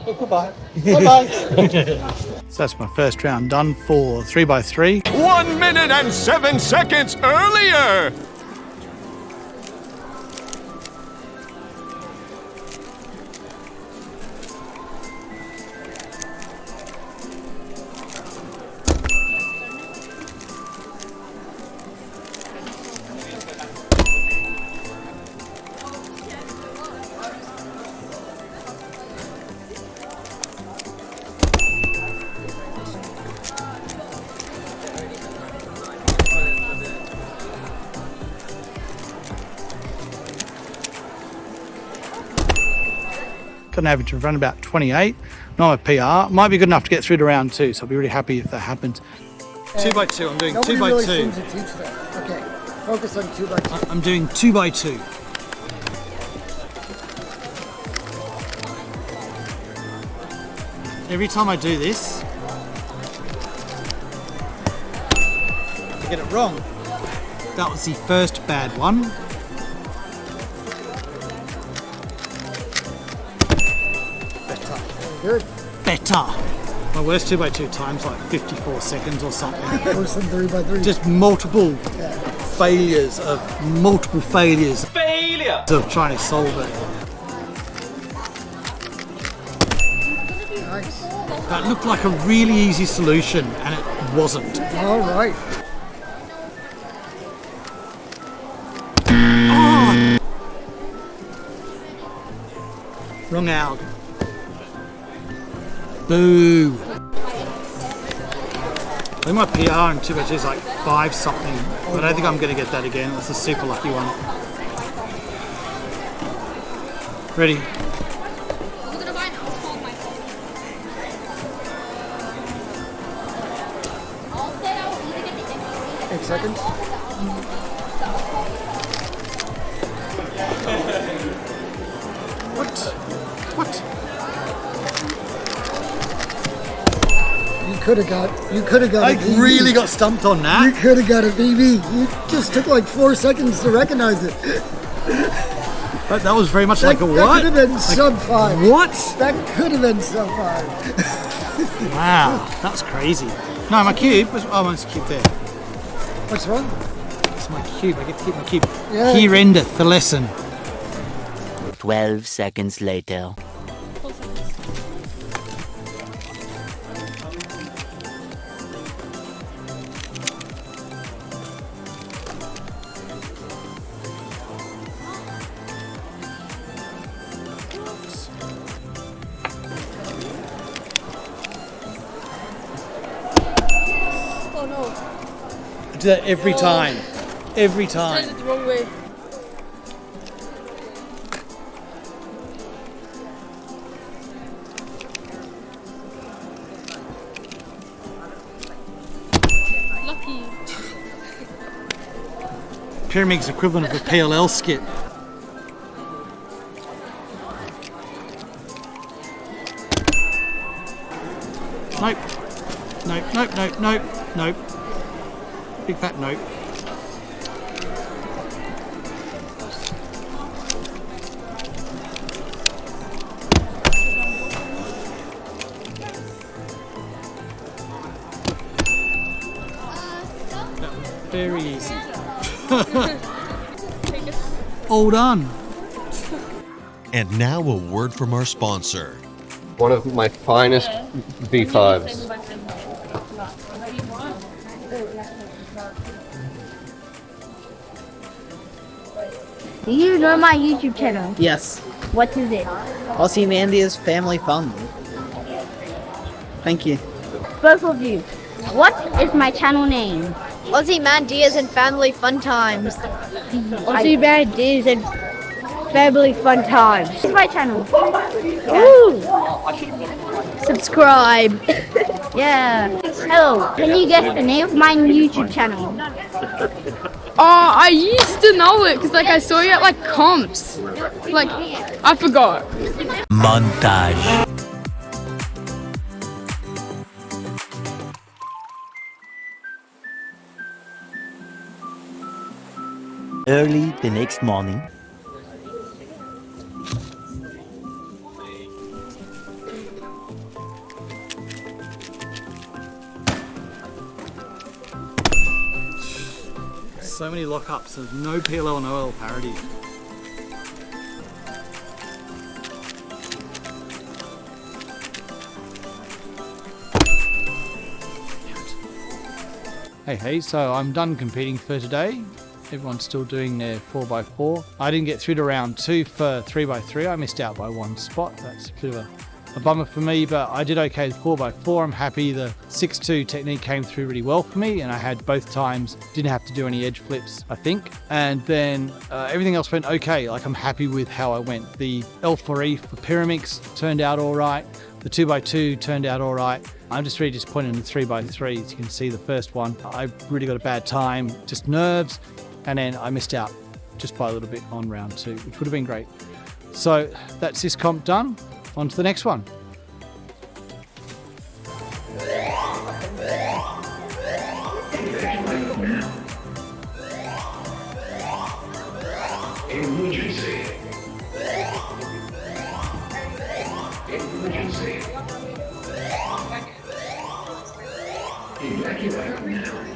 Oh, goodbye. Bye-bye. So that's my first round done for 3x3. 1 minute and 7 seconds earlier. Got an average of around about 28. Not a PR. Might be good enough to get through to round 2, so I'll be really happy if that happens. 2x2, I'm doing 2x2. Really seems to teach that. Okay, focus on 2x2. I'm doing 2x2. Every time I do this, I get it wrong. That was the first bad one. Good. Better. My worst 2x2 time's like 54 seconds or something. Worse than 3x3. Just multiple failures of trying to solve it. Nice. That looked like a really easy solution, and it wasn't. All right. Oh! Wrong out. Boo. I think my PR in 2x2 is like 5 something, but I don't think I'm going to get that again. That's a super lucky one. Ready? 8 seconds. What? You could have got I a BB. really got stumped on You that. could have got a BB. You just took like 4 seconds to recognize it. But that was very much like a That what? could have been sub 5. What? That could have been sub 5. Wow, that's crazy. No, my cube was, oh, my cube there. What's wrong? It's my cube, I get to keep my cube. Yeah. Here endeth the lesson. 12 seconds later. Oh no. I do that every time. Every Said time. it the wrong way. Lucky. Pyraminx equivalent of a PLL skit. Nope. Nope. Big fat nope. That was very easy. All done. And now a word from our sponsor. One of my finest V5s. Do you know my YouTube channel? Yes. What is it? Ozymandias Family Fun. Thank you. Both of you. What is my channel name? Ozymandias and Family Fun Times. Ozymandias and Family Fun Times. This is my channel. Ooh. Subscribe. Yeah. Hello. Can you guess the name of my YouTube channel? Oh, I used to know it because like I saw you at like comps. Like I forgot. Montage. Early the next morning. So many lockups, there's no PLL and OL parity. Hey, so I'm done competing for today. Everyone's still doing their 4x4. I didn't get through to round 2 for 3x3. I missed out by 1 spot. That's a bit of a bummer for me, but I did okay with 4x4. I'm happy the 6-2 technique came through really well for me, and I had both times, didn't have to do any edge flips, I think. And then everything else went okay. Like, I'm happy with how I went. The L4E for Pyraminx turned out all right. The 2x2 turned out all right. I'm just really disappointed in the 3x3. As you can see, the first one, I really got a bad time, just nerves, and then I missed out just by a little bit on round 2, which would have been great. So that's this comp done. On to the next one. Emergency. Evacuate now.